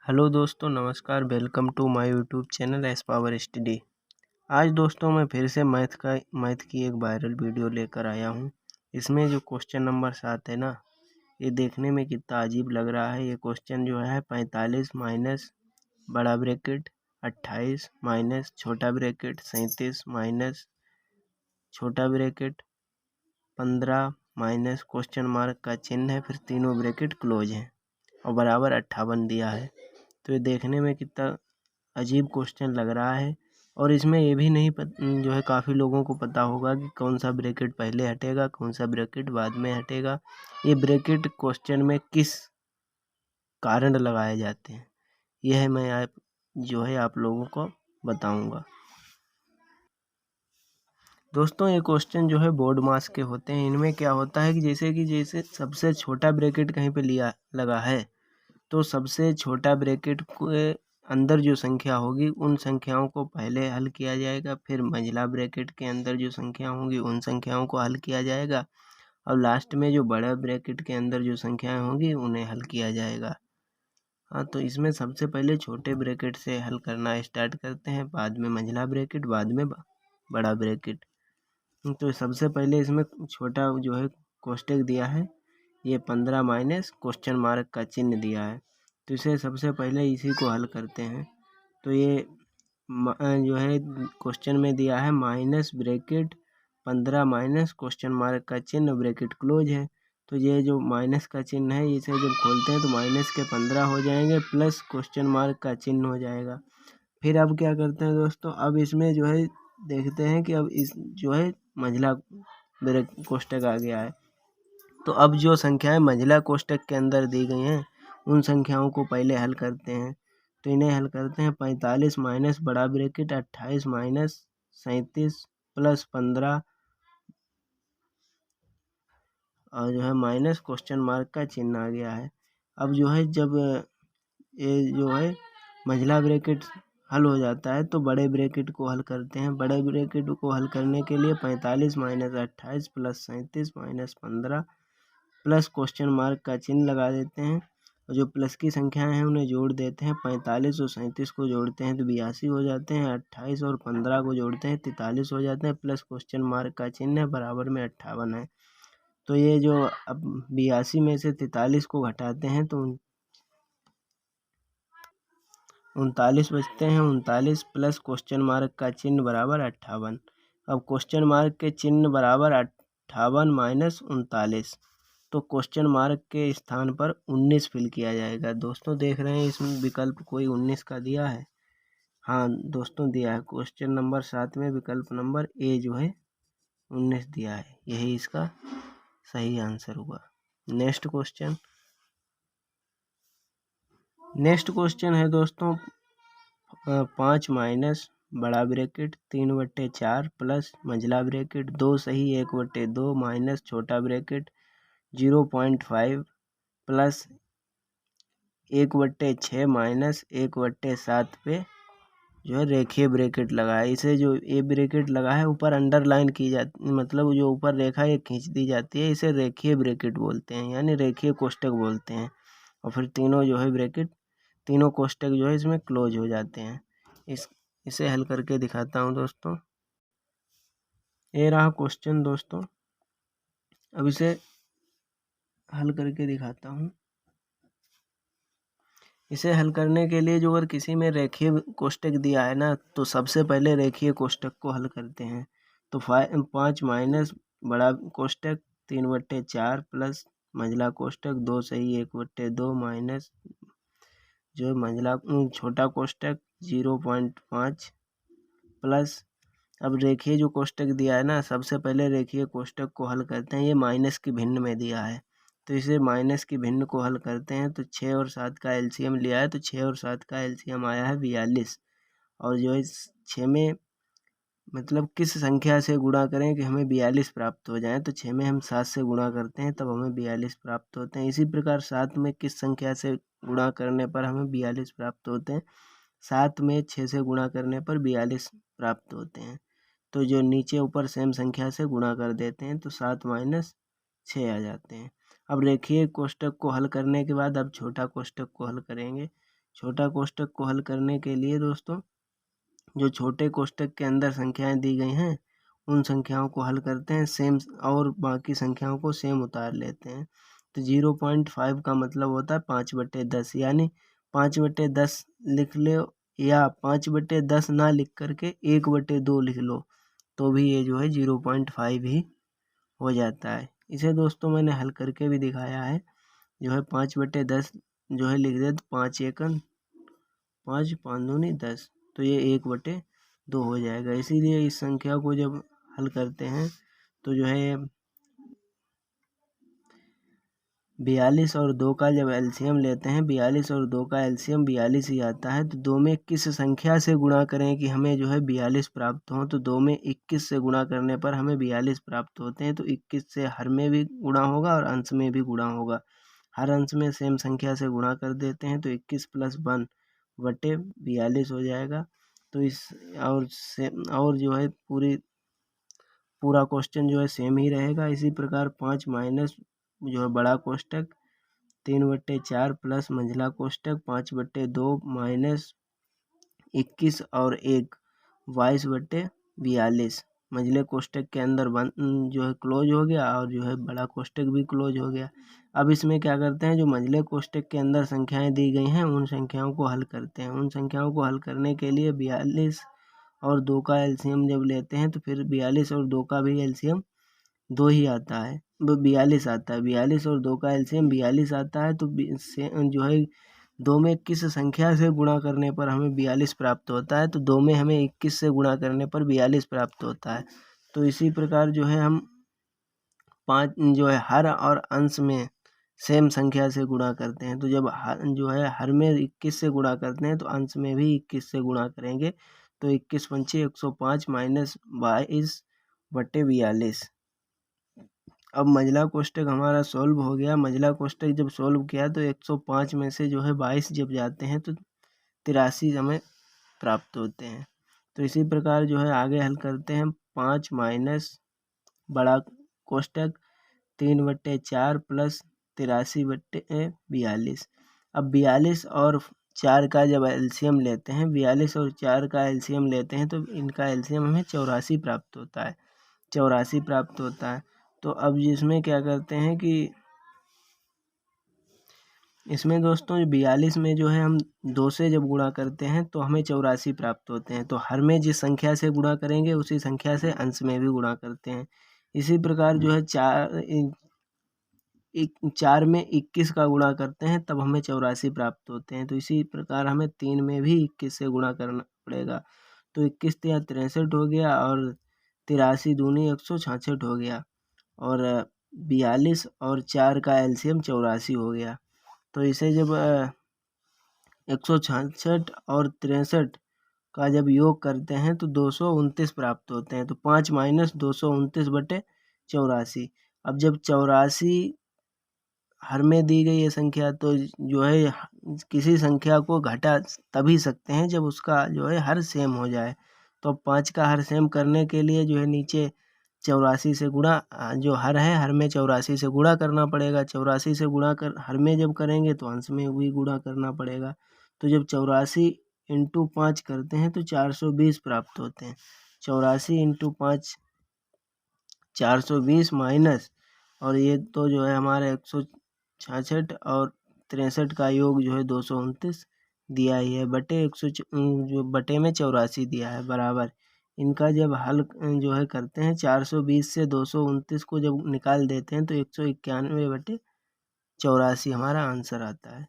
Hello दोस्तों, नमस्कार। Welcome to my YouTube channel S power study. आज दोस्तों मैं फिर से मैथ की एक वायरल वीडियो लेकर आया हूँ। इसमें जो क्वेश्चन नंबर 7 है ना, ये देखने में कितना अजीब लग रहा है। ये क्वेश्चन जो है 45 माइनस बड़ा ब्रैकेट 28 माइनस छोटा ब्रैकेट 37 माइनस छोटा ब्रैकेट 15 माइनस क्वेश्चन मार्क का चिन्ह है, फिर तीनों ब्रैकेट क्लोज हैं और बराबर 58 दिया है। तो ये देखने में कितना अजीब क्वेश्चन लग रहा है। और इसमें ये भी नहीं जो है काफ़ी लोगों को पता होगा कि कौन सा ब्रैकेट पहले हटेगा, कौन सा ब्रैकेट बाद में हटेगा। ये ब्रैकेट क्वेश्चन में किस कारण लगाए जाते हैं, यह मैं आप लोगों को बताऊंगा। दोस्तों ये क्वेश्चन जो है बोर्ड मास के होते हैं। इनमें क्या होता है कि जैसे सबसे छोटा ब्रैकेट कहीं पे लिया लगा है, तो सबसे छोटा ब्रैकेट के अंदर जो संख्या होगी उन संख्याओं को पहले हल किया जाएगा, फिर मंझला ब्रैकेट के अंदर जो संख्या होंगी उन संख्याओं को हल किया जाएगा, और लास्ट में जो बड़ा ब्रैकेट के अंदर जो संख्याएं होंगी उन्हें हल किया जाएगा। हाँ, तो इसमें सबसे पहले छोटे ब्रैकेट से हल करना स्टार्ट करते हैं, बाद में मंझला ब्रैकेट, बाद में बड़ा ब्रैकेट। तो सबसे पहले इसमें छोटा जो है कोष्टक दिया है, ये 15 माइनस क्वेश्चन मार्क का चिन्ह दिया है। तो इसे सबसे पहले इसी को हल करते हैं। तो ये जो है क्वेश्चन में दिया है minus bracket 15 minus question mark का चिन्ह, ब्रैकेट क्लोज है। तो ये जो माइनस का चिन्ह है, इसे जब खोलते हैं तो माइनस के 15 हो जाएंगे, प्लस क्वेश्चन मार्क का चिन्ह हो जाएगा। फिर अब क्या करते हैं दोस्तों, अब इसमें जो है देखते हैं कि अब इस जो है मंझला कोष्टक आ गया है। तो अब जो संख्याएं मंझला कोष्टक के अंदर दी गई हैं उन संख्याओं को पहले हल करते हैं। तो इन्हें हल करते हैं 45 माइनस बड़ा ब्रैकेट 28 माइनस 37 प्लस 15 और जो है माइनस क्वेश्चन मार्क का चिन्ह आ गया है। अब जो है जब ये जो है मंझला ब्रैकेट हल हो जाता है तो बड़े ब्रैकेट को हल करते हैं। बड़े ब्रैकेट को हल करने के लिए 45 minus 28 plus 37 minus 15 plus question mark का चिन्ह लगा देते हैं, और जो प्लस की संख्याएं हैं उन्हें जोड़ देते हैं। 45 और 37 को जोड़ते हैं तो 82 हो जाते हैं, 28 और 15 को जोड़ते हैं 43 हो जाते हैं, प्लस क्वेश्चन मार्क का चिन्ह है, बराबर में 58 है। तो ये जो अब 82 में से 43 को घटाते हैं तो 39 बचते हैं। 39 प्लस क्वेश्चन मार्क का चिन्ह बराबर 58। अब क्वेश्चन मार्क के चिन्ह बराबर 58 माइनस 39, तो क्वेश्चन मार्क के स्थान पर 19 फिल किया जाएगा। दोस्तों देख रहे हैं इसमें विकल्प कोई 19 का दिया है। हाँ दोस्तों दिया है, क्वेश्चन नंबर 7 में विकल्प नंबर ए जो है 19 दिया है, यही इसका सही आंसर हुआ। नेक्स्ट क्वेश्चन है दोस्तों 5 माइनस बड़ा ब्रैकेट 3/4 प्लस मंझला ब्रैकेट 2 सही 1/2 माइनस छोटा ब्रैकेट 0.5 प्लस 1/6 माइनस 1/7 पे जो है रेखीय ब्रैकेट लगा है। इसे जो ए ब्रैकेट लगा है ऊपर अंडरलाइन की जाती, मतलब जो ऊपर रेखा ये खींच दी जाती है, इसे रेखीय ब्रैकेट बोलते हैं, यानी रेखीय कोष्टक बोलते हैं। और फिर तीनों जो है ब्रैकेट, तीनों कोष्टक जो है इसमें क्लोज हो जाते हैं। इसे हल करके दिखाता हूँ दोस्तों। ये रहा क्वेश्चन दोस्तों, अब इसे हल करके दिखाता हूँ। इसे हल करने के लिए जो अगर किसी में रेखीय कोष्टक दिया है ना, तो सबसे पहले रेखीय कोष्टक को हल करते हैं। तो 5 माइनस बड़ा कोष्टक 3/4 प्लस मंझला कोष्टक 2 सही 1/2 माइनस जो मंझला छोटा कोष्टक 0.5 प्लस, अब रेखीय जो कोष्टक दिया है ना, सबसे पहले रेखीय कोष्टक को हल करते हैं। ये माइनस की भिन्न में दिया है, तो इसे माइनस की भिन्न को हल करते हैं। तो 6 और 7 का एलसीएम लिया है, तो 6 और 7 का एलसीएम आया है 42। और जो इस 6 में मतलब किस संख्या से गुणा करें कि हमें 42 प्राप्त हो जाए, तो 6 में हम 7 से गुणा करते हैं तब हमें 42 प्राप्त होते हैं। इसी प्रकार 7 में किस संख्या से गुणा करने पर हमें 42 प्राप्त होते हैं, 7 में 6 से गुणा करने पर 42 प्राप्त होते हैं। तो जो नीचे ऊपर सेम संख्या से गुणा कर देते हैं तो 7 माइनस 6 आ जाते हैं। अब रेखीय कोष्टक को हल करने के बाद अब छोटा कोष्टक को हल करेंगे। छोटा कोष्ठक को हल करने के लिए दोस्तों जो छोटे कोष्ठक के अंदर संख्याएं दी गई हैं उन संख्याओं को हल करते हैं सेम, और बाकी संख्याओं को सेम उतार लेते हैं। तो 0.5 का मतलब होता है 5/10, यानी 5/10 लिख लो या 5/10 ना लिख करके 1/2 लिख लो तो भी ये जो है 0.5 ही हो जाता है। इसे दोस्तों मैंने हल करके भी दिखाया है, जो है 5/10 जो है लिख दे तो 5 एकन 5 5 दूनी 10, तो ये 1/2 हो जाएगा। इसीलिए इस संख्या को जब हल करते हैं तो जो है 42 और 2 का जब एलसीएम लेते हैं, 42 और 2 का एलसीएम 42 ही आता है। तो 2 में किस संख्या से गुणा करें कि हमें जो है 42 प्राप्त हो, तो 2 में 21 से गुणा करने पर हमें 42 प्राप्त होते हैं। तो 21 से हर में भी गुणा होगा और अंश में भी गुणा होगा। हर अंश में सेम संख्या से गुणा कर देते हैं तो 21 + 1/42 हो जाएगा। तो इस और जो है पूरा क्वेश्चन जो है सेम ही रहेगा। इसी प्रकार 5 माइनस जो है बड़ा कोष्ठक 3/4 प्लस मंझला कोष्ठक 5/2 माइनस 21 और 1 22/42 मंझले कोष्ठक के अंदर जो है क्लोज हो गया और जो है बड़ा कोष्ठक भी क्लोज हो गया। अब इसमें क्या करते हैं, जो मंझले कोष्ठक के अंदर संख्याएं दी गई हैं उन संख्याओं को हल करते हैं। उन संख्याओं को हल करने के लिए 42 और 2 का एलसीएम जब लेते हैं तो फिर 42 और 2 का भी एलसीएम 2 ही आता है, वो 42 आता है। 42 और 2 का एलसीएम 42 आता है। तो जो है 2 में किस संख्या से गुणा करने पर हमें 42 प्राप्त होता है, तो 2 में हमें 21 से गुणा करने पर 42 प्राप्त होता है। तो इसी प्रकार जो है हम 5 जो है हर और अंश में सेम संख्या से गुणा करते हैं। तो जब जो है हर में 21 से गुणा करते हैं तो अंश में भी 21 से गुणा करेंगे। तो 21 पंचे 105 माइनस 22/42। अब मंझला कोष्ठक हमारा सॉल्व हो गया। मंझला कोष्ठक जब सॉल्व किया तो 105 में से जो है 22 जब जाते हैं तो 83 हमें प्राप्त होते हैं। तो इसी प्रकार जो है आगे हल करते हैं। 5 माइनस बड़ा कोष्ठक 3/4 प्लस 83/42। अब 42 और 4 का जब एलसीएम लेते हैं, 42 और 4 का एलसीएम लेते हैं तो इनका एलसीएम हमें 84 प्राप्त होता है। 84 प्राप्त होता है। तो अब जिसमें क्या करते हैं कि इसमें दोस्तों 42 में जो है हम 2 से जब गुणा करते हैं तो हमें 84 प्राप्त होते हैं। तो हर में जिस संख्या से गुणा करेंगे उसी संख्या से अंश में भी गुणा करते हैं। इसी प्रकार जो है 4 में 21 का गुणा करते हैं तब हमें 84 प्राप्त होते हैं। तो इसी प्रकार हमें 3 में भी 21 से गुणा करना पड़ेगा। तो 21 या 63 हो गया और 83 दूनी 166 हो गया और 42 और 4 का एलसीएम 84 हो गया। तो इसे जब 166 और 63 का जब योग करते हैं तो 229 प्राप्त होते हैं। तो 5 माइनस 229/84। अब जब 84 हर में दी गई है संख्या तो जो है किसी संख्या को घटा तभी सकते हैं जब उसका जो है हर सेम हो जाए। तो 5 का हर सेम करने के लिए जो है नीचे 84 से गुणा जो हर है हर में 84 से गुणा करना पड़ेगा। 84 से गुणा कर हर में जब करेंगे तो अंश में भी गुणा करना पड़ेगा। तो जब 84 × 5 करते हैं तो 420 प्राप्त होते हैं। 84 × 5 420 माइनस और ये तो जो है हमारे 166 और 63 का योग जो है 229 दिया ही है बटे 100 जो बटे में 84 दिया है बराबर। इनका जब हल जो है करते हैं 420 से 229 को जब निकाल देते हैं तो 191/84 हमारा आंसर आता है।